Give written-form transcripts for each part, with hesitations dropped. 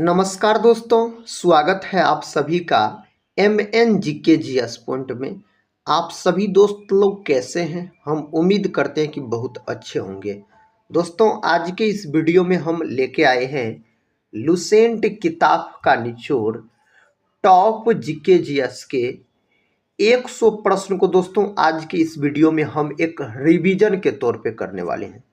नमस्कार दोस्तों, स्वागत है आप सभी का MNGKGS पॉइंट में। आप सभी दोस्त लोग कैसे हैं? हम उम्मीद करते हैं कि बहुत अच्छे होंगे। दोस्तों, आज के इस वीडियो में हम लेके आए हैं लुसेंट किताब का निचोड़ टॉप GKGS के 100 प्रश्न को। दोस्तों, आज के इस वीडियो में हम एक रिवीजन के तौर पे करने वाले हैं।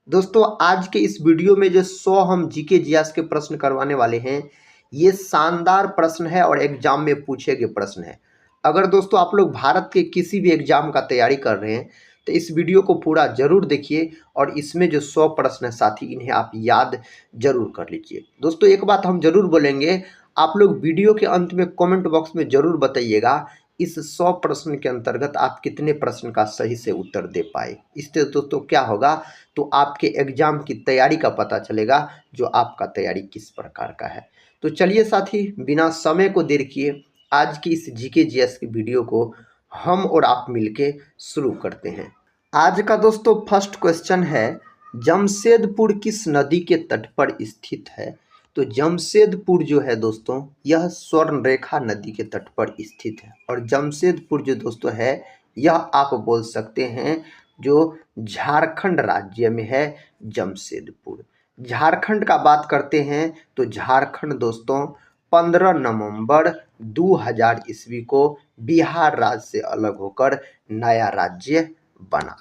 दोस्तों, आज के इस वीडियो में जो 100 हम जीके जीएस के प्रश्न करवाने वाले हैं, ये शानदार प्रश्न है और एग्जाम में पूछे गए प्रश्न है। अगर दोस्तों आप लोग भारत के किसी भी एग्जाम का तैयारी कर रहे हैं तो इस वीडियो को पूरा जरूर देखिए और इसमें जो 100 प्रश्न है साथी, इन्हें आप याद जरूर कर लीजिए। दोस्तों, एक बात हम जरूर बोलेंगे, आप लोग वीडियो के अंत में कमेंट बॉक्स में जरूर बताइएगा इस 100 प्रश्न के अंतर्गत आप कितने प्रश्न का सही से उत्तर दे पाए। इससे दोस्तों क्या होगा, तो आपके एग्जाम की तैयारी का पता चलेगा जो आपका तैयारी किस प्रकार का है। तो चलिए साथी, बिना समय को देर किए आज की इस जीके जीएस की वीडियो को हम और आप मिलके शुरू करते हैं। आज का दोस्तों फर्स्ट क्वेश्चन है, जमशेदपुर किस नदी के तट पर स्थित है? तो जमशेदपुर जो है दोस्तों, यह स्वर्णरेखा नदी के तट पर स्थित है। और जमशेदपुर जो दोस्तों है, यह आप बोल सकते हैं जो झारखंड राज्य में है जमशेदपुर। झारखंड का बात करते हैं तो झारखंड दोस्तों 15 नवंबर 2000 ईस्वी को बिहार राज्य से अलग होकर नया राज्य बना।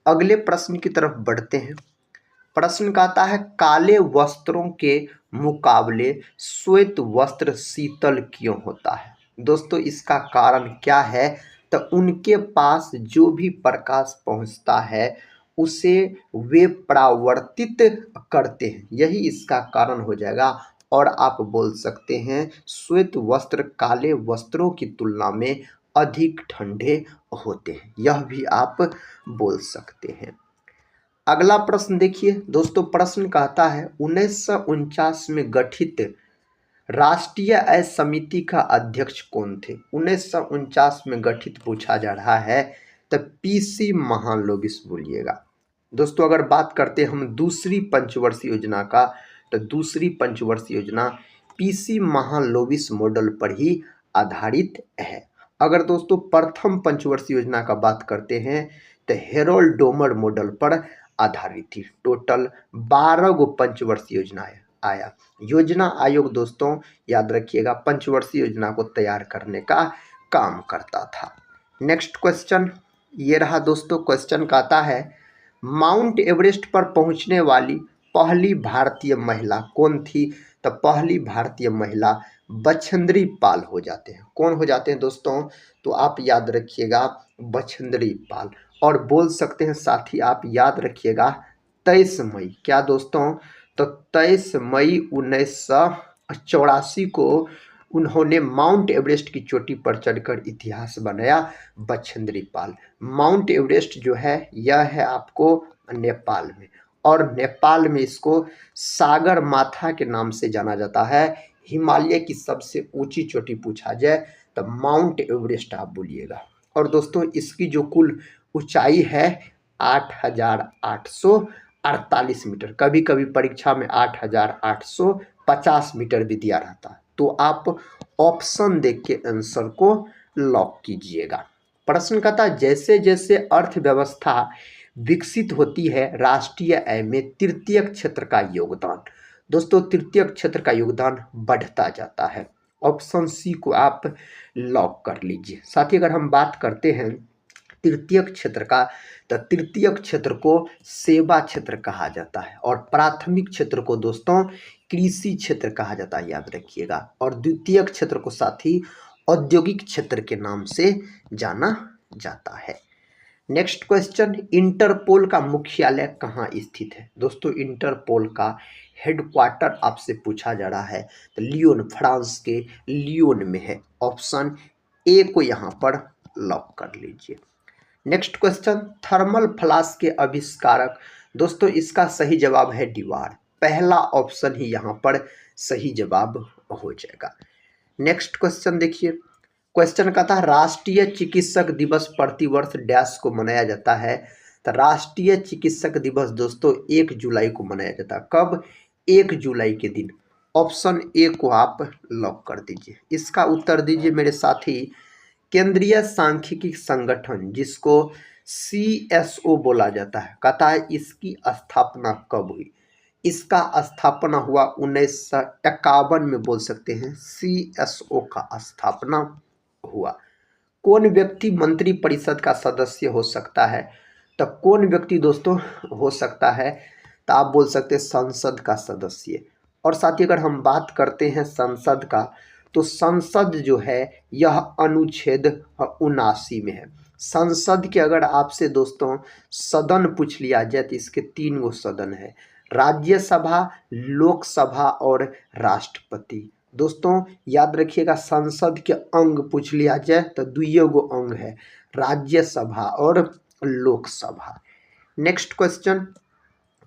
अगले प्रश्न की तरफ बढ़ते हैं। प्रश्न कहता है, काले वस्त्रों के मुकाबले श्वेत वस्त्र शीतल क्यों होता है? दोस्तों, इसका कारण क्या है? तो उनके पास जो भी प्रकाश पहुंचता है उसे वे परावर्तित करते हैं, यही इसका कारण हो जाएगा। और आप बोल सकते हैं श्वेत वस्त्र काले वस्त्रों की तुलना में अधिक ठंडे होते हैं, यह भी आप बोल सकते हैं। अगला प्रश्न देखिए दोस्तों, प्रश्न कहता है 1949 में गठित राष्ट्रीय आय समिति का अध्यक्ष कौन थे? 1949 में गठित पूछा जा रहा है तो PC महालनोबिस बोलिएगा। दोस्तों, अगर बात करते हैं हम दूसरी पंचवर्षीय योजना का, तो दूसरी पंचवर्षीय योजना PC महालनोबिस मॉडल पर ही आधारित है। अगर दोस्तों प्रथम पंचवर्षीय योजना का बात करते हैं तो हेरोल्ड डोमर मॉडल पर आधारित थी। टोटल 12 गो पंचवर्षीय योजनाएं आया। योजना आयोग दोस्तों याद रखिएगा पंचवर्षीय योजना को तैयार करने का काम करता था। नेक्स्ट क्वेश्चन ये रहा दोस्तों। क्वेश्चन कहता है, माउंट एवरेस्ट पर पहुंचने वाली पहली भारतीय महिला कौन थी? तो पहली भारतीय महिला बछेंद्री पाल हो जाते हैं। कौन हो जाते हैं दोस्तों? तो आप याद रखिएगा बछेंद्री पाल। और बोल सकते हैं साथी, आप याद रखिएगा 23 मई। क्या दोस्तों? तो 23 मई 1984 को उन्होंने माउंट एवरेस्ट की चोटी पर चढ़कर इतिहास बनाया, बछेंद्री पाल। माउंट एवरेस्ट जो है यह है आपको नेपाल में, और नेपाल में इसको सागर माथा के नाम से जाना जाता है। हिमालय की सबसे ऊंची चोटी पूछा जाए तो माउंट एवरेस्ट आप बोलिएगा। और दोस्तों इसकी जो कुल ऊंचाई है 8,848 मीटर। कभी कभी परीक्षा में 8,850 मीटर भी दिया रहता है, तो आप ऑप्शन देख के आंसर को लॉक कीजिएगा। प्रश्न कहता है, जैसे जैसे अर्थव्यवस्था विकसित होती है राष्ट्रीय आय में तृतीय क्षेत्र का योगदान। दोस्तों तृतीय क्षेत्र का योगदान बढ़ता जाता है। ऑप्शन सी को आप लॉक कर लीजिए। साथ ही अगर हम बात करते हैं तृतीय क्षेत्र का, तो तृतीय क्षेत्र को सेवा क्षेत्र कहा जाता है और प्राथमिक क्षेत्र को दोस्तों कृषि क्षेत्र कहा जाता है, याद रखिएगा। और द्वितीय क्षेत्र को साथी औद्योगिक क्षेत्र के नाम से जाना जाता है। नेक्स्ट क्वेश्चन, इंटरपोल का मुख्यालय कहाँ स्थित है? दोस्तों इंटरपोल का हेडक्वार्टर आपसे पूछा जा रहा है तो लियोन, फ्रांस के लियोन में है। ऑप्शन ए को यहाँ पर लॉक कर लीजिए। नेक्स्ट क्वेश्चन, थर्मल फ्लास्क के आविष्कारक। दोस्तों इसका सही जवाब है डिवार। पहला ऑप्शन ही यहाँ पर सही जवाब हो जाएगा। नेक्स्ट क्वेश्चन देखिए। क्वेश्चन कहता है, राष्ट्रीय चिकित्सक दिवस प्रतिवर्ष डैश को मनाया जाता है? तो राष्ट्रीय चिकित्सक दिवस दोस्तों 1 जुलाई को मनाया जाता है। कब? 1 जुलाई के दिन। ऑप्शन ए को आप लॉक कर दीजिए। इसका उत्तर दीजिए मेरे साथी। केंद्रीय सांख्यिकी संगठन, जिसको CSO बोला जाता है, कहता है इसकी स्थापना कब हुई। इसका स्थापना हुआ 1951 में, बोल सकते हैं CSO का स्थापना हुआ। कौन व्यक्ति मंत्री परिषद का सदस्य हो सकता है? तो कौन व्यक्ति दोस्तों हो सकता है? तो आप बोल सकते हैं संसद का सदस्य। और साथ ही अगर हम बात करते हैं संसद का, तो संसद जो है यह अनुच्छेद 79 में है। संसद के अगर आपसे दोस्तों सदन पूछ लिया जाए तो इसके 3 गो सदन है, राज्यसभा, लोकसभा और राष्ट्रपति। दोस्तों याद रखिएगा, संसद के अंग पूछ लिया जाए तो 2 गो अंग है, राज्यसभा और लोकसभा। Next question.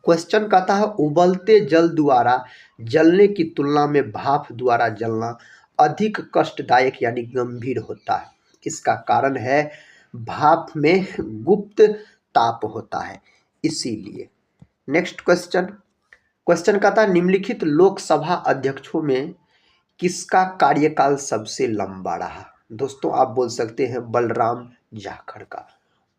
क्वेश्चन कहता है उबलते जल द्वारा जलने की तुलना में भाप द्वारा जलना अधिक कष्टदायक यानी गंभीर होता है। इसका कारण है भाप में गुप्त ताप होता है, इसीलिए। Next question. क्वेश्चन कहता है निम्नलिखित लोकसभा अध्यक्षों में किसका कार्यकाल सबसे लंबा रहा? दोस्तों आप बोल सकते हैं बलराम जाखड़ का।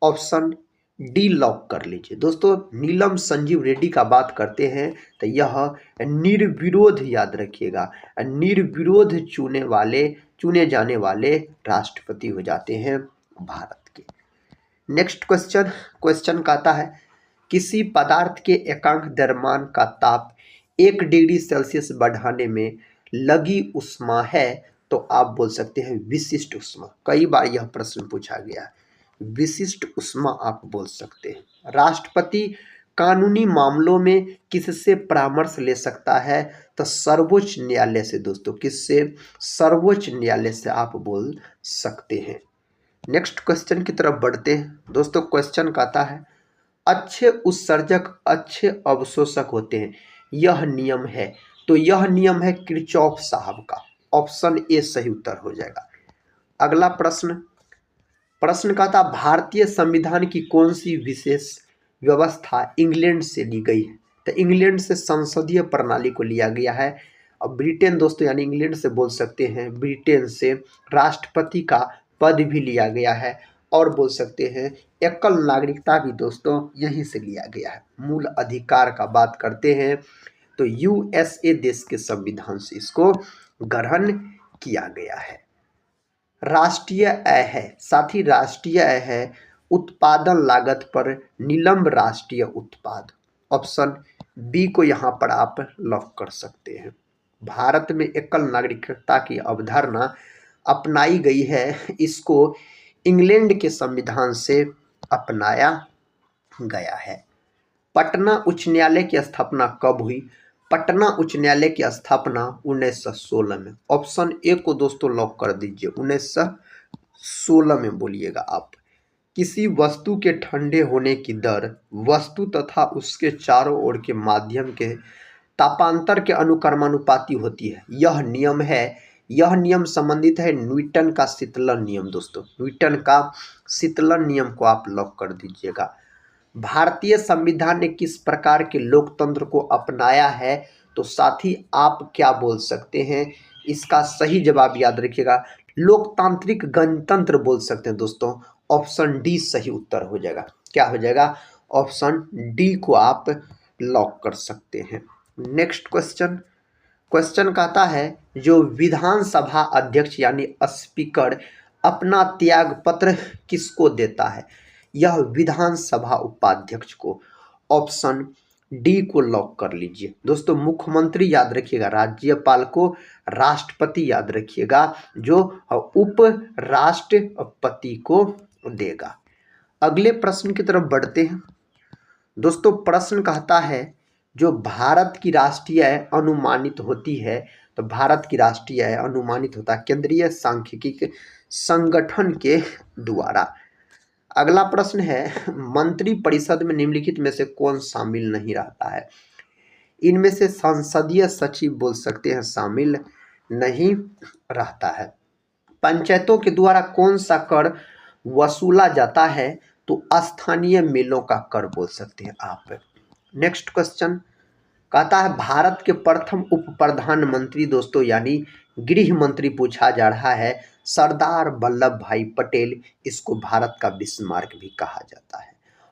ऑप्शन डी लॉक कर लीजिए। दोस्तों नीलम संजीव रेड्डी का बात करते हैं तो यह निर्विरोध, याद रखिएगा, निर्विरोध चुने जाने वाले राष्ट्रपति हो जाते हैं भारत के। Next question. क्वेश्चन कहता है किसी पदार्थ के एकांक द्रव्यमान का ताप 1 डिग्री सेल्सियस बढ़ाने में लगी उष्मा है, तो आप बोल सकते हैं विशिष्ट उष्मा। कई बार यह प्रश्न पूछा गया है, विशिष्ट उष्मा आप बोल सकते हैं। राष्ट्रपति कानूनी मामलों में किससे परामर्श ले सकता है? तो सर्वोच्च न्यायालय से। दोस्तों किससे? सर्वोच्च न्यायालय से आप बोल सकते हैं। नेक्स्ट क्वेश्चन की तरफ बढ़ते हैं। दोस्तों क्वेश्चन कहता है अच्छे उत्सर्जक अच्छे अवशोषक होते हैं, यह नियम है। तो यह नियम है किरचॉफ साहब का। ऑप्शन ए सही उत्तर हो जाएगा। अगला प्रश्न। प्रश्न कहता भारतीय संविधान की कौन सी विशेष व्यवस्था इंग्लैंड से ली गई है? तो इंग्लैंड से संसदीय प्रणाली को लिया गया है। और ब्रिटेन दोस्तों, यानी इंग्लैंड से बोल सकते हैं ब्रिटेन से राष्ट्रपति का पद भी लिया गया है। और बोल सकते हैं एकल नागरिकता भी दोस्तों यहीं से लिया गया है। मूल अधिकार का बात करते हैं तो USA देश के संविधान से इसको ग्रहण किया गया है। राष्ट्रीय आय है, साथ ही राष्ट्रीय आय है उत्पादन लागत पर निलंब राष्ट्रीय उत्पाद। ऑप्शन बी को यहाँ पर आप लॉक कर सकते हैं। भारत में एकल नागरिकता की अवधारणा अपनाई गई है, इसको इंग्लैंड के संविधान से अपनाया गया है। पटना उच्च न्यायालय की स्थापना कब हुई? पटना उच्च न्यायालय की स्थापना 1916 में। ऑप्शन ए को दोस्तों लॉक कर दीजिए, 1916 में बोलिएगा आप। किसी वस्तु के ठंडे होने की दर वस्तु तथा उसके चारों ओर के माध्यम के तापांतर के अनुक्रमानुपाती होती है। यह नियम संबंधित है न्यूटन का शीतलन नियम। दोस्तों न्यूटन का शीतलन नियम को आप लॉक कर दीजिएगा। भारतीय संविधान ने किस प्रकार के लोकतंत्र को अपनाया है? तो साथी आप क्या बोल सकते हैं? इसका सही जवाब याद रखिएगा, लोकतांत्रिक गणतंत्र बोल सकते हैं दोस्तों। ऑप्शन डी सही उत्तर हो जाएगा। क्या हो जाएगा? ऑप्शन डी को आप लॉक कर सकते हैं। Next question. क्वेश्चन कहता है जो विधानसभा अध्यक्ष यानी स्पीकर अपना त्याग पत्र किसको देता है? यह विधानसभा उपाध्यक्ष को। ऑप्शन डी को लॉक कर लीजिए। दोस्तों मुख्यमंत्री याद रखिएगा, राज्यपाल को राष्ट्रपति याद रखिएगा, जो उप राष्ट्रपति को देगा। अगले प्रश्न की तरफ बढ़ते हैं। दोस्तों प्रश्न कहता है जो भारत की राष्ट्रीय आय अनुमानित होती है, तो भारत की राष्ट्रीय आय अनुमानित होता है केंद्रीय सांख्यिकी संगठन के द्वारा। अगला प्रश्न है मंत्री परिषद में निम्नलिखित में से कौन शामिल नहीं रहता है? इनमें से संसदीय सचिव बोल सकते हैं शामिल नहीं रहता है। पंचायतों के द्वारा कौन सा कर वसूला जाता है? तो स्थानीय मेलों का कर बोल सकते हैं आप। Next question. कहता है भारत के प्रथम उप प्रधानमंत्री दोस्तों यानी गृह मंत्री पूछा जा रहा है सरदार वल्लभ भाई पटेल, इसको भारत का बिस्मार्क भी कहा जाता है।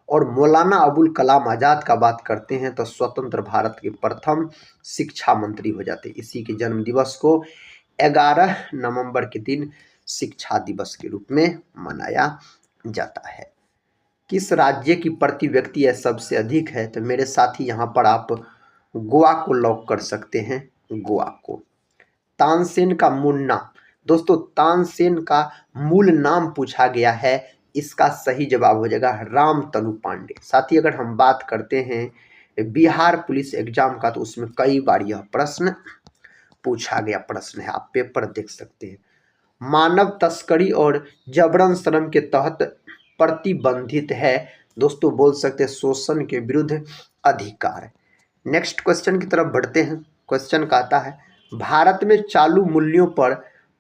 और मौलाना अबुल कलाम आज़ाद का बात करते हैं तो स्वतंत्र भारत के प्रथम शिक्षा मंत्री हो जाते हैं। इसी के जन्म दिवस को 11 नवंबर के दिन शिक्षा दिवस के रूप में मनाया जाता है। किस राज्य की प्रति व्यक्ति यह सबसे अधिक है? तो मेरे साथी यहाँ पर आप गोवा को लॉक कर सकते हैं, गोवा को। तानसेन का मूल नाम दोस्तों, तानसेन का मूल नाम पूछा गया है, इसका सही जवाब हो जाएगा रामतनु पांडे। साथ ही अगर हम बात करते हैं बिहार पुलिस एग्जाम का तो उसमें कई बार यह प्रश्न पूछा गया प्रश्न है, आप पेपर देख सकते हैं। मानव तस्करी और जबरन श्रम के तहत प्रतिबंधित है दोस्तों, बोल सकते हैं शोषण के विरुद्ध अधिकार। नेक्स्ट क्वेश्चन की तरफ बढ़ते हैं। क्वेश्चन कहता है भारत में चालू मूल्यों पर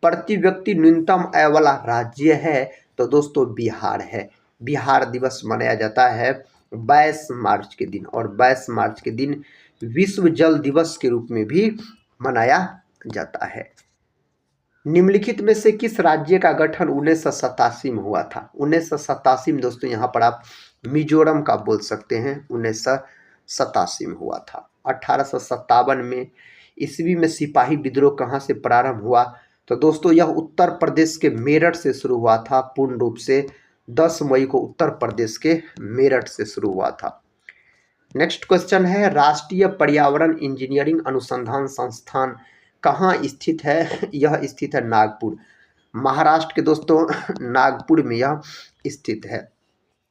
प्रति व्यक्ति न्यूनतम आय वाला राज्य है? तो दोस्तों बिहार है। बिहार दिवस मनाया जाता है 22 मार्च के दिन, और 22 मार्च के दिन विश्व जल दिवस के रूप में भी मनाया जाता है। निम्नलिखित में से किस राज्य का गठन 1987 में हुआ था? 1987 में दोस्तों यहाँ पर आप मिजोरम का बोल सकते हैं, 1987 में हुआ था। 1857 में ईस्वी में सिपाही विद्रोह कहाँ से प्रारंभ हुआ? तो दोस्तों यह उत्तर प्रदेश के मेरठ से शुरू हुआ था। पूर्ण रूप से 10 मई को उत्तर प्रदेश के मेरठ से शुरू हुआ था। नेक्स्ट क्वेश्चन है राष्ट्रीय पर्यावरण इंजीनियरिंग अनुसंधान संस्थान कहाँ स्थित है? यह स्थित है नागपुर, महाराष्ट्र के दोस्तों नागपुर में यह स्थित है।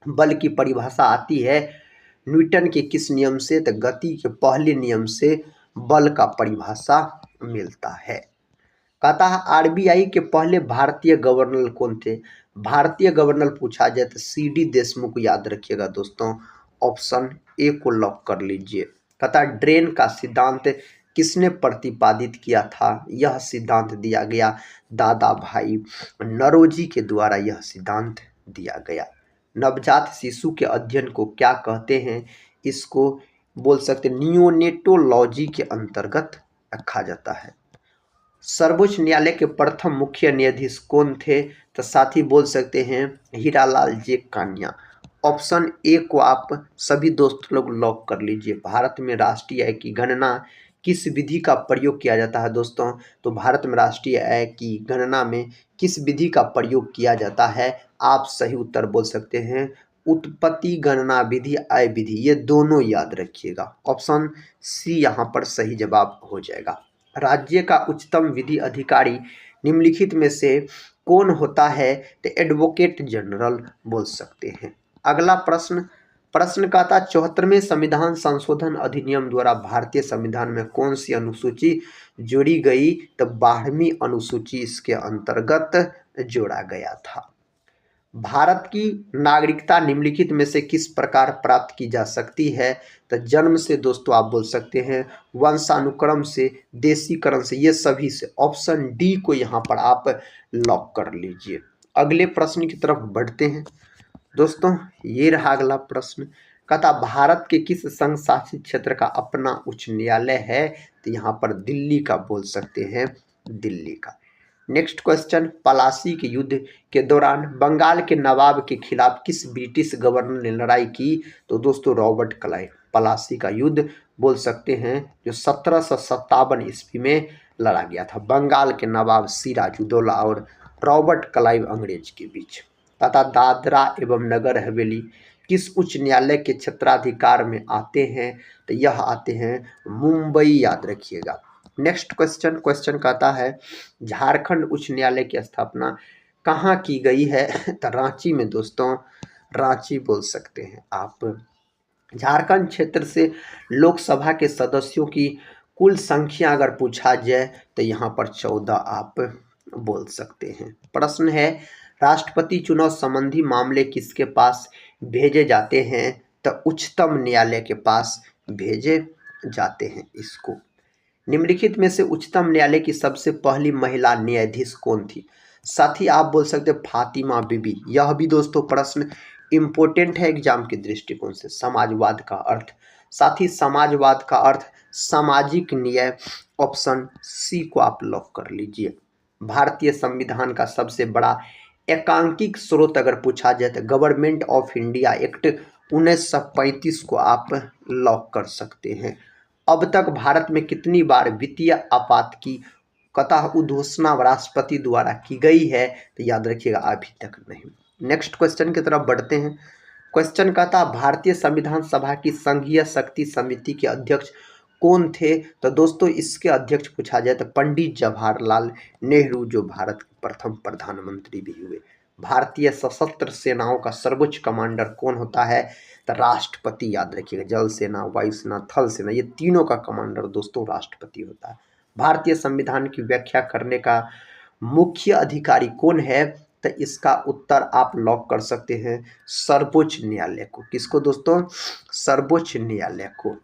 बल की परिभाषा आती है न्यूटन के किस नियम से? तो गति के पहले नियम से बल का परिभाषा मिलता है। कहता है आरबीआई के पहले भारतीय गवर्नर कौन थे? भारतीय गवर्नर पूछा जाए तो सीडी देशमुख याद रखिएगा दोस्तों, ऑप्शन ए को लॉक कर लीजिए। कहता ड्रेन का सिद्धांत किसने प्रतिपादित किया था? यह सिद्धांत दिया गया दादा भाई नौरोजी के द्वारा, यह सिद्धांत दिया गया। नवजात शिशु के अध्ययन को क्या कहते हैं? इसको बोल सकते नियोनेटोलॉजी के अंतर्गत रखा जाता है। सर्वोच्च न्यायालय के प्रथम मुख्य न्यायाधीश कौन थे? तो साथी बोल सकते हैं हीरालाल जे कान्या। ऑप्शन ए को आप सभी दोस्त लोग लॉक कर लीजिए। भारत में राष्ट्रीय आय की गणना किस विधि का प्रयोग किया जाता है दोस्तों? तो भारत में राष्ट्रीय आय की गणना में किस विधि का प्रयोग किया जाता है? आप सही उत्तर बोल सकते हैं उत्पत्ति गणना विधि, आय विधि, ये दोनों याद रखिएगा। ऑप्शन सी यहाँ पर सही जवाब हो जाएगा। राज्य का उच्चतम विधि अधिकारी निम्नलिखित में से कौन होता है? तो एडवोकेट जनरल बोल सकते हैं। अगला प्रश्न का था 74वें संविधान संशोधन अधिनियम द्वारा भारतीय संविधान में कौन सी अनुसूची जोड़ी गई? तो 12वीं अनुसूची इसके अंतर्गत जोड़ा गया था। भारत की नागरिकता निम्नलिखित में से किस प्रकार प्राप्त की जा सकती है? तो जन्म से दोस्तों आप बोल सकते हैं, वंशानुक्रम से, देशीकरण से, ये सभी से। ऑप्शन डी को यहाँ पर आप लॉक कर लीजिए। अगले प्रश्न की तरफ बढ़ते हैं दोस्तों, ये रहा अगला प्रश्न। कहता भारत के किस संघ शासित क्षेत्र का अपना उच्च न्यायालय है? तो यहाँ पर दिल्ली का बोल सकते हैं, दिल्ली का। नेक्स्ट क्वेश्चन, पलासी के युद्ध के दौरान बंगाल के नवाब के खिलाफ किस ब्रिटिश गवर्नर ने लड़ाई की? तो दोस्तों रॉबर्ट क्लाइव। पलासी का युद्ध बोल सकते हैं जो 1757 ईस्वी में लड़ा गया था बंगाल के नवाब सिराजुद्दौला और रॉबर्ट क्लाइव अंग्रेज के बीच। तथा दादरा एवं नगर हवेली किस उच्च न्यायालय के क्षेत्राधिकार में आते हैं? तो यह आते हैं मुंबई, याद रखिएगा। नेक्स्ट क्वेश्चन कहता है झारखंड उच्च न्यायालय की स्थापना कहाँ की गई है? तो रांची में दोस्तों, रांची बोल सकते हैं आप। झारखंड क्षेत्र से लोकसभा के सदस्यों की कुल संख्या अगर पूछा जाए तो यहाँ पर 14 आप बोल सकते हैं। प्रश्न है राष्ट्रपति चुनाव संबंधी मामले किसके पास भेजे जाते हैं? तो उच्चतम न्यायालय के पास भेजे जाते हैं इसको। निम्नलिखित में से उच्चतम न्यायालय की सबसे पहली महिला न्यायाधीश कौन थी? साथ ही आप बोल सकते हैं फातिमा बीबी। यह भी दोस्तों प्रश्न इंपॉर्टेंट है एग्जाम के दृष्टिकोण से। समाजवाद का अर्थ, साथ ही समाजवाद का अर्थ सामाजिक न्याय, ऑप्शन सी को आप लॉक कर लीजिए। भारतीय संविधान का सबसे बड़ा एकांकिक स्रोत अगर पूछा जाए तो गवर्नमेंट ऑफ इंडिया एक्ट 1935 को आप लॉक कर सकते हैं। अब तक भारत में कितनी बार वित्तीय आपात की कतः उद्घोषणा राष्ट्रपति द्वारा की गई है, तो याद रखिएगा अभी तक नहीं। नेक्स्ट क्वेश्चन की तरफ बढ़ते हैं। क्वेश्चन कहता भारतीय संविधान सभा की संघीय शक्ति समिति के अध्यक्ष कौन थे? तो दोस्तों इसके अध्यक्ष पूछा जाए तो पंडित जवाहरलाल नेहरू, जो भारत के प्रथम प्रधानमंत्री भी हुए। भारतीय सशस्त्र सेनाओं का सर्वोच्च कमांडर कौन होता है? तो राष्ट्रपति, याद रखिएगा। जल सेना, वायुसेना, थल सेना, ये तीनों का कमांडर दोस्तों राष्ट्रपति होता है। भारतीय संविधान की व्याख्या करने का मुख्य अधिकारी कौन है? तो इसका उत्तर आप लॉक कर सकते हैं सर्वोच्च न्यायालय को। किसको दोस्तों? सर्वोच्च न्यायालय को।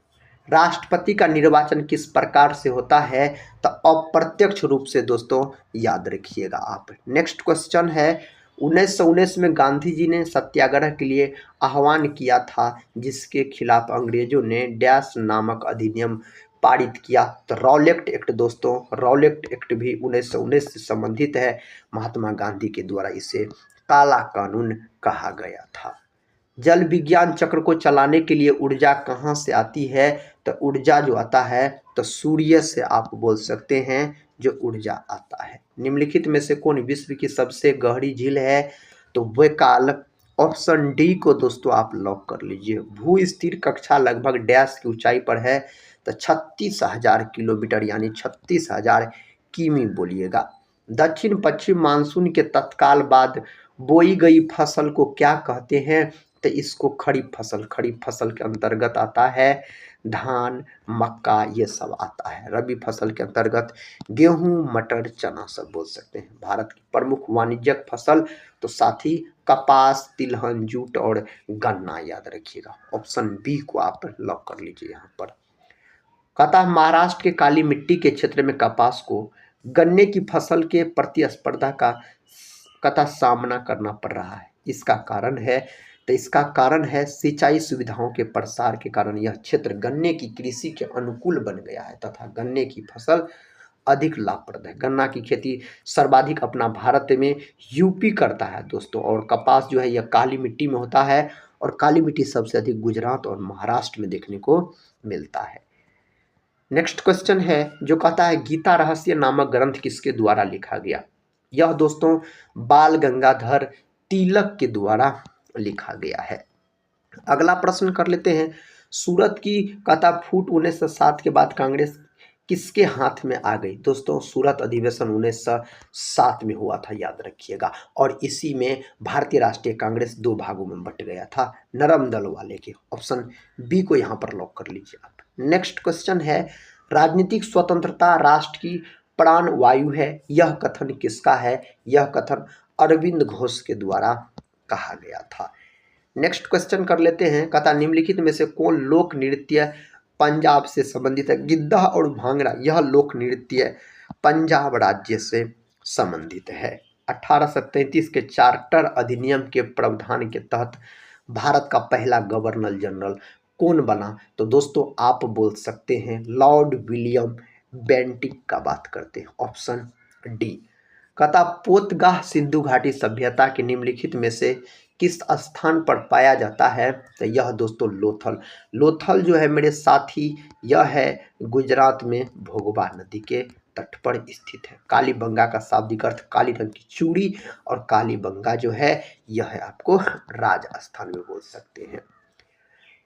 राष्ट्रपति का निर्वाचन किस प्रकार से होता है? तो अप्रत्यक्ष रूप से दोस्तों, याद रखिएगा आप। नेक्स्ट क्वेश्चन है 1919 में गांधी जी ने सत्याग्रह के लिए आह्वान किया था, जिसके खिलाफ अंग्रेजों ने डैश नामक अधिनियम पारित किया। तो रॉलेट एक्ट दोस्तों, रॉलेट एक्ट भी 1919 से संबंधित है। महात्मा गांधी के द्वारा इसे काला कानून कहा गया था। जल विज्ञान चक्र को चलाने के लिए ऊर्जा कहाँ से आती है? तो ऊर्जा जो आता है तो सूर्य से आप बोल सकते हैं जो ऊर्जा आता है। निम्नलिखित में से कौन विश्व की सबसे गहरी झील है? तो बैकाल, ऑप्शन डी को दोस्तों आप लॉक कर लीजिए। भू स्थिर कक्षा लगभग डैश की ऊंचाई पर है? तो 36,000 किलोमीटर यानी 36,000 किमी बोलिएगा। दक्षिण पश्चिम मानसून के तत्काल बाद बोई गई फसल को क्या कहते हैं? तो इसको खरीफ फसल, खरीफ फसल के अंतर्गत आता है धान, मक्का, ये सब आता है। रबी फसल के अंतर्गत गेहूं, मटर, चना सब बोल सकते हैं। भारत की प्रमुख वाणिज्यिक फसल तो साथी कपास, तिलहन, जूट और गन्ना, याद रखिएगा। ऑप्शन बी को आप लॉक कर लीजिए यहाँ पर। कहता है महाराष्ट्र के काली मिट्टी के क्षेत्र में कपास को गन्ने की फसल के प्रतिस्पर्धा का कथा सामना करना पड़ रहा है। इसका कारण है, तो इसका कारण है सिंचाई सुविधाओं के प्रसार के कारण यह क्षेत्र गन्ने की कृषि के अनुकूल बन गया है तथा गन्ने की फसल अधिक लाभप्रद है। गन्ना की खेती सर्वाधिक अपना भारत में यूपी करता है दोस्तों, और कपास जो है यह काली मिट्टी में होता है, और काली मिट्टी सबसे अधिक गुजरात और महाराष्ट्र में देखने को मिलता है। नेक्स्ट क्वेश्चन है जो कहता है गीता रहस्य नामक ग्रंथ किसके द्वारा लिखा गया? यह दोस्तों बाल गंगाधर तिलक के द्वारा लिखा गया है। अगला प्रश्न कर लेते हैं। सूरत की कहता फूट 1907 के बाद कांग्रेस किसके हाथ में आ गई? दोस्तों सूरत अधिवेशन 1907 में हुआ था, याद रखिएगा, और इसी में भारतीय राष्ट्रीय कांग्रेस दो भागों में बट गया था, नरम दल वाले के। ऑप्शन बी को यहाँ पर लॉक कर लीजिए आप। नेक्स्ट क्वेश्चन है राजनीतिक स्वतंत्रता राष्ट्र की प्राण वायु है, यह कथन किसका है? यह कथन अरविंद घोष के द्वारा कहा गया था। नेक्स्ट क्वेश्चन कर लेते हैं। कहता निम्नलिखित में से कौन लोक नृत्य पंजाब से संबंधित है? गिद्धा और भांगड़ा, यह लोक नृत्य पंजाब राज्य से संबंधित है। 1833 के चार्टर अधिनियम के प्रावधान के तहत भारत का पहला गवर्नर जनरल कौन बना? तो दोस्तों आप बोल सकते हैं लॉर्ड विलियम बेंटिक का बात करते हैं। Option D. कहता पोतगाह सिंधु घाटी सभ्यता के निम्नलिखित में से किस स्थान पर पाया जाता है? तो यह दोस्तों लोथल, लोथल जो है मेरे साथी यह है गुजरात में भोगवा नदी के तट पर स्थित है। कालीबंगा का शाब्दिक अर्थ काली रंग की चूड़ी, और कालीबंगा जो है यह है आपको राजस्थान में बोल सकते हैं।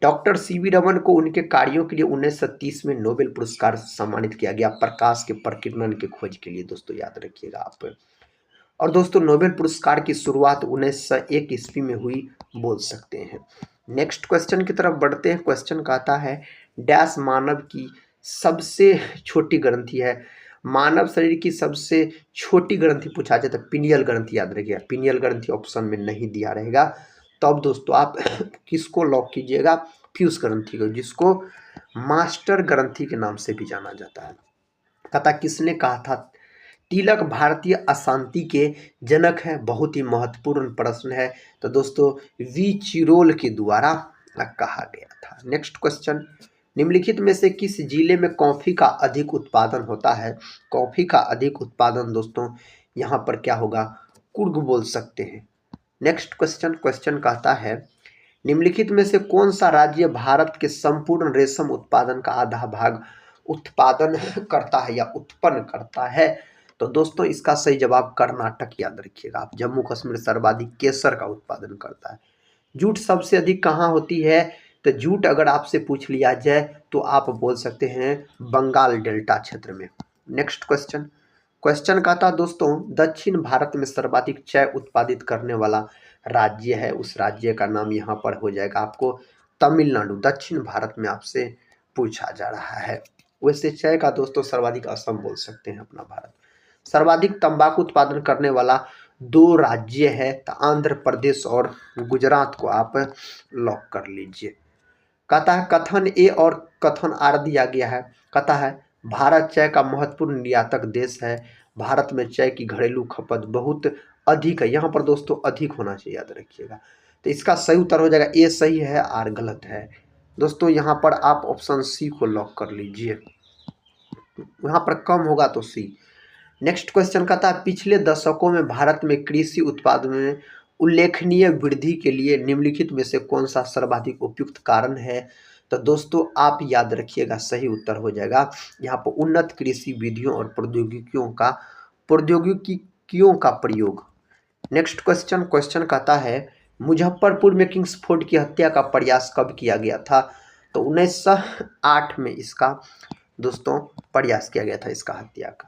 डॉक्टर सीवी रमन को उनके कार्यों के लिए 1930 में नोबेल पुरस्कार से सम्मानित किया गया, प्रकाश के प्रकीर्णन की खोज के लिए, दोस्तों याद रखिएगा आप। और दोस्तों नोबेल पुरस्कार की शुरुआत 1901 ईस्वी में हुई बोल सकते हैं। नेक्स्ट क्वेश्चन की तरफ बढ़ते हैं। क्वेश्चन कहता है डैश मानव की सबसे छोटी ग्रंथि है? मानव शरीर की सबसे छोटी ग्रंथि पूछा जाए तो पिनियल ग्रंथि, याद रखिएगा। पिनियल ग्रंथि ऑप्शन में नहीं दिया रहेगा, तो अब दोस्तों आप किसको लॉक कीजिएगा? फ्यूज ग्रंथि को, जिसको मास्टर ग्रंथि के नाम से भी जाना जाता है। कहता किसने कहा था तिलक भारतीय अशांति के जनक है? बहुत ही महत्वपूर्ण प्रश्न है, तो दोस्तों वी चिरोल के द्वारा कहा गया था। नेक्स्ट क्वेश्चन निम्नलिखित में से किस जिले में कॉफी का अधिक उत्पादन होता है? कॉफी का अधिक उत्पादन दोस्तों यहाँ पर क्या होगा? कुर्ग बोल सकते हैं। नेक्स्ट क्वेश्चन कहता है निम्नलिखित में से कौन सा राज्य भारत के संपूर्ण रेशम उत्पादन का आधा भाग उत्पादन करता है या उत्पन्न करता है? तो दोस्तों इसका सही जवाब कर्नाटक याद रखिएगा आप। जम्मू कश्मीर सर्वाधिक केसर का उत्पादन करता है। जूट सबसे अधिक कहाँ होती है? तो जूट अगर आपसे पूछ लिया जाए तो आप बोल सकते हैं बंगाल डेल्टा क्षेत्र में। नेक्स्ट क्वेश्चन का था दोस्तों दक्षिण भारत में सर्वाधिक चाय उत्पादित करने वाला राज्य है, उस राज्य का नाम यहाँ पर हो जाएगा आपको तमिलनाडु। दक्षिण भारत में आपसे पूछा जा रहा है। वैसे चाय का दोस्तों सर्वाधिक असम बोल सकते हैं अपना भारत। सर्वाधिक तंबाकू उत्पादन करने वाला दो राज्य है तो आंध्र प्रदेश और गुजरात को आप लॉक कर लीजिए। कहता है कथन ए और कथन आर दिया गया है। कहता है भारत चाय का महत्वपूर्ण निर्यातक देश है। भारत में चाय की घरेलू खपत बहुत अधिक है। यहाँ पर दोस्तों अधिक होना चाहिए, याद रखिएगा। तो इसका सही उत्तर हो जाएगा ए सही है, आर गलत है। दोस्तों यहाँ पर आप ऑप्शन सी को लॉक कर लीजिए, यहाँ पर कम होगा तो सी। नेक्स्ट क्वेश्चन कहता है पिछले दशकों में भारत में कृषि उत्पादन में उल्लेखनीय वृद्धि के लिए निम्नलिखित में से कौन सा सर्वाधिक उपयुक्त कारण है? तो दोस्तों आप याद रखिएगा सही उत्तर हो जाएगा यहाँ पर उन्नत कृषि विधियों और प्रौद्योगिकियों का प्रयोग। नेक्स्ट क्वेश्चन कहता है मुजफ्फरपुर में किंग्सफोर्ड की हत्या का प्रयास कब किया गया था? तो 1908 में इसका दोस्तों प्रयास किया गया था इसका हत्या का।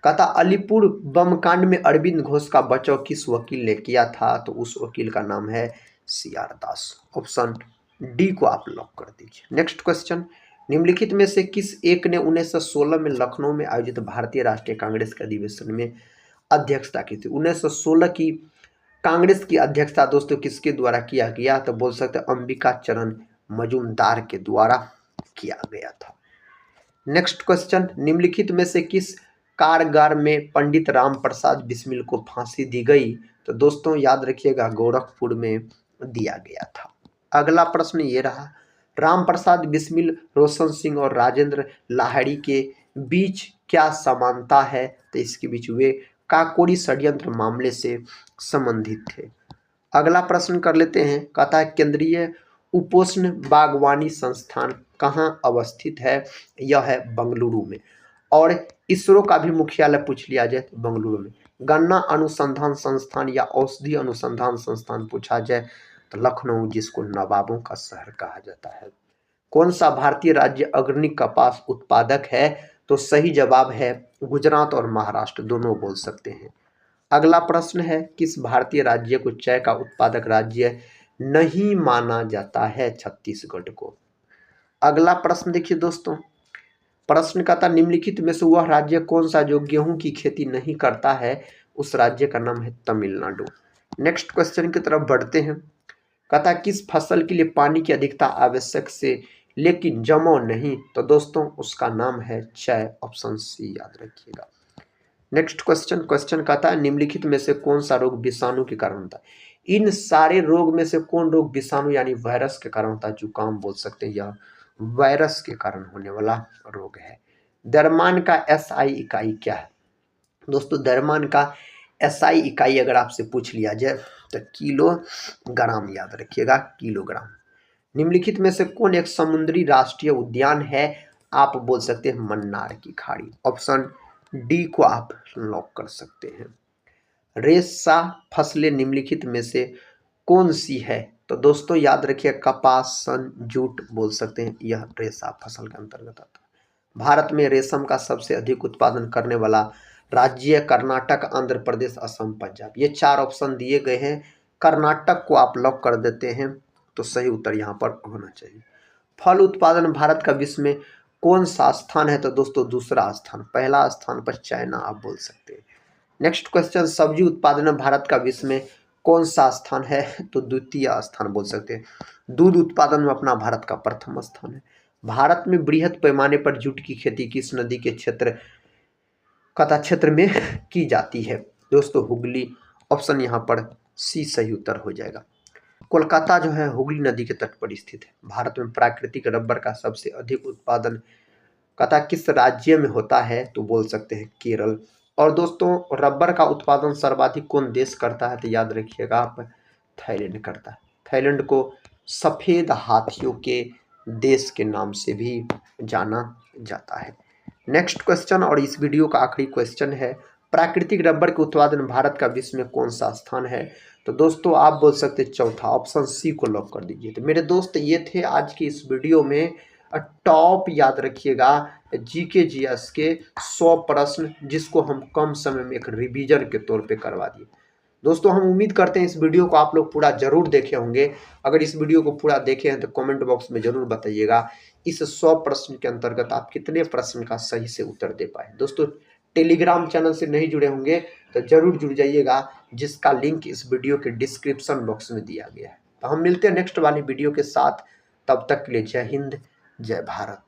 कहता अलीपुर बम कांड में अरविंद घोष का बचाव किस वकील ने किया था? तो उस वकील का नाम है CR दास। ऑप्शन डी को आप लॉक कर दीजिए। नेक्स्ट क्वेश्चन निम्नलिखित में से किस एक ने 1916 में लखनऊ में आयोजित भारतीय राष्ट्रीय कांग्रेस के अधिवेशन में अध्यक्षता की थी? 1916 की कांग्रेस की अध्यक्षता दोस्तों किसके द्वारा किया गया? तो बोल सकते अंबिका चरण मजूमदार के द्वारा किया गया था। नेक्स्ट क्वेश्चन निम्नलिखित में से किस कारागार में पंडित राम प्रसाद बिस्मिल को फांसी दी गई? तो दोस्तों याद रखिएगा गोरखपुर में दिया गया था। अगला प्रश्न ये रहा राम प्रसाद बिस्मिल रोशन सिंह और राजेंद्र लाहिड़ी के बीच क्या समानता है? तो इसके बीच वे काकोरी षड्यंत्र मामले से संबंधित थे। अगला प्रश्न कर लेते हैं। कहता है केंद्रीय उपोष्ण बागवानी संस्थान कहाँ अवस्थित है? यह है बंगलुरु में। और इसरो का भी मुख्यालय पूछ लिया जाए तो बंगलुरु में। गन्ना अनुसंधान संस्थान या औषधि अनुसंधान संस्थान पूछा जाए तो लखनऊ, जिसको नवाबों का शहर कहा जाता है। कौन सा भारतीय राज्य अग्रणी कपास उत्पादक है? तो सही जवाब है गुजरात और महाराष्ट्र, दोनों बोल सकते हैं। अगला प्रश्न है किस भारतीय राज्य को चाय का उत्पादक राज्य नहीं माना जाता है? छत्तीसगढ़ को। अगला प्रश्न देखिए दोस्तों, प्रश्न का था निम्नलिखित में से वह राज्य कौन सा जो गेहूं की खेती नहीं करता है? उस राज्य का नाम है तमिलनाडु। नेक्स्ट क्वेश्चन की तरफ बढ़ते हैं। कहता किस फसल के लिए पानी की अधिकता आवश्यक से लेकिन जमाव नहीं? तो दोस्तों उसका नाम है चाय। ऑप्शन सी याद रखिएगा। नेक्स्ट क्वेश्चन कहता है निम्नलिखित में से कौन सा रोग विषाणु के कारण होता है? इन सारे रोग में से कौन रोग विषाणु यानी वायरस के कारण होता है? जुकाम बोल सकते हैं, यह वायरस के कारण होने वाला रोग है। द्रव्यमान का SI इकाई क्या है? दोस्तों द्रव्यमान का SI इकाई अगर आपसे पूछ लिया जाए तो किलोग्राम याद रखिएगा, किलोग्राम। निम्नलिखित में से कौन एक समुद्री राष्ट्रीय उद्यान है? आप बोल सकते हैं मन्नार की खाड़ी। ऑप्शन डी को आप लॉक कर सकते हैं। रेशा फसलें निम्नलिखित में से कौन सी है? तो दोस्तों याद रखिए कपास, सन, जूट बोल सकते हैं, यह रेशा फसल के अंतर्गत आता है। भारत में रेशम का सबसे अधिक उत्पादन करने वाला राज्य कर्नाटक, आंध्र प्रदेश, असम, पंजाब। ये चार ऑप्शन दिए गए हैं। कर्नाटक को आप लॉक कर देते हैं तो सही उत्तर यहाँ पर होना चाहिए। फल उत्पादन भारत का विश्व में कौन सा स्थान है? तो दोस्तों दूसरा स्थान। पहला स्थान पर चाइना आप बोल सकते हैं। नेक्स्ट क्वेश्चन सब्जी उत्पादन में भारत का विश्व में कौन सा स्थान है? तो द्वितीय स्थान बोल सकते हैं। दूध उत्पादन में अपना भारत का प्रथम स्थान है। भारत में बृहद पैमाने पर जूट की खेती किस नदी के क्षेत्र में की जाती है? दोस्तों हुगली। ऑप्शन यहाँ पर सी सही उत्तर हो जाएगा। कोलकाता जो है हुगली नदी के तट पर स्थित है। भारत में प्राकृतिक रबर का सबसे अधिक उत्पादन कथा किस राज्य में होता है, तो बोल सकते हैं केरल। और दोस्तों रबर का उत्पादन सर्वाधिक कौन देश करता है, तो याद रखिएगा आप, थाईलैंड करता है। थाईलैंड को सफेद हाथियों के देश के नाम से भी जाना जाता है। नेक्स्ट क्वेश्चन और इस वीडियो का आखिरी क्वेश्चन है, प्राकृतिक रबर के उत्पादन भारत का विश्व में कौन सा स्थान है, तो दोस्तों आप बोल सकते हैं चौथा, ऑप्शन सी को लॉक कर दीजिए। तो मेरे दोस्त ये थे आज की इस वीडियो में टॉप, याद रखिएगा, जीके जीएस के 100 प्रश्न जिसको हम कम समय में एक रिवीजन के तौर पे करवा दिए। दोस्तों हम उम्मीद करते हैं इस वीडियो को आप लोग पूरा जरूर देखे होंगे। अगर इस वीडियो को पूरा देखे हैं तो कमेंट बॉक्स में जरूर बताइएगा इस 100 प्रश्न के अंतर्गत आप कितने प्रश्न का सही से उत्तर दे पाए। दोस्तों टेलीग्राम चैनल से नहीं जुड़े होंगे तो जरूर जुड़ जाइएगा, जिसका लिंक इस वीडियो के डिस्क्रिप्शन बॉक्स में दिया गया है। तो हम मिलते हैं नेक्स्ट वाली वीडियो के साथ, तब तक के लिए जय हिंद, जय भारत।